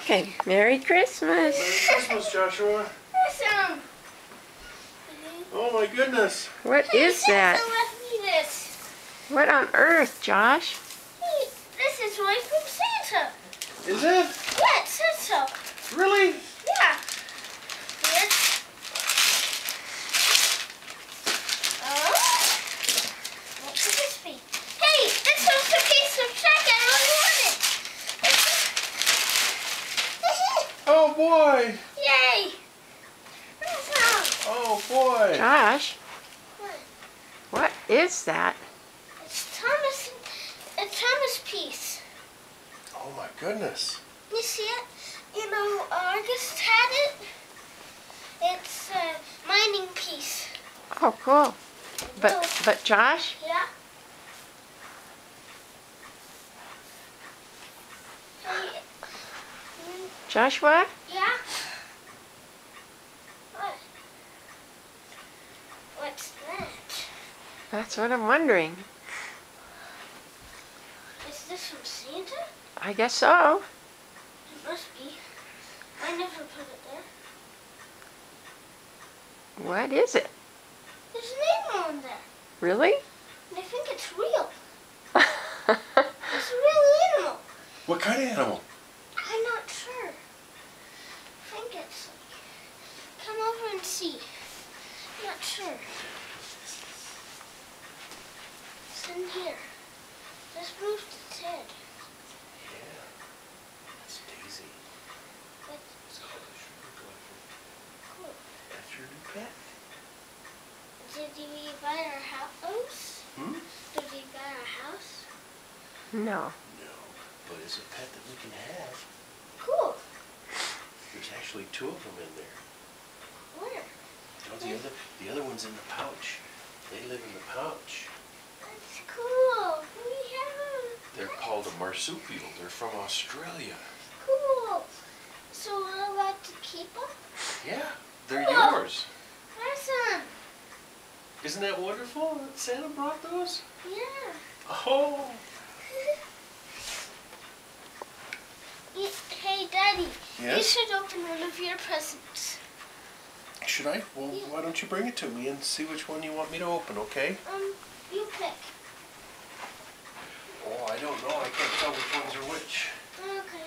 Okay, Merry Christmas. Merry Christmas, Joshua. Awesome. Oh my goodness. What is that? Santa left me this. What on earth, Josh? Hey, this is right from Santa. Is it? Yeah, it says so. Really? Yeah. Yes. What could this be? Hey, this was a piece of check I really wanted. Oh boy. Yay. Awesome. Oh boy. Josh, What? what is that? It's Thomas piece. Oh my goodness. You see it? You know, August had it. It's a mining piece. Oh, cool. But Josh, Yeah. Hey, Joshua, yeah? What? What's that? that's what I'm wondering. Is this from Santa? I guess so. It must be. I never put it there. What is it? There's an animal in there. Really? And I think it's real. It's a real animal. What kind of animal? I'm not sure. I think it's like, come over and see. I'm not sure. It's in here. Just moved its head. Yeah. That's Daisy. But It's called a sugar glider. cool. That's your new pet. Did we buy our house? Hmm? Did we buy our house? No. No, but it's a pet that we can have. Cool. There's actually two of them in there. Where? Oh, the other one's in the pouch. They live in the pouch. That's cool. We have They're called a marsupial. They're from Australia. cool. So we're allowed to keep them? Yeah, they're Cool. yours. Awesome. Isn't that wonderful that Santa brought those? Yeah. Oh. Hey, Daddy. You Yes? should open one of your presents. Should I? Well, Yeah. why don't you bring it to me and see which one you want me to open, okay? You pick. Oh, I don't know. I can't tell which ones are which. Okay.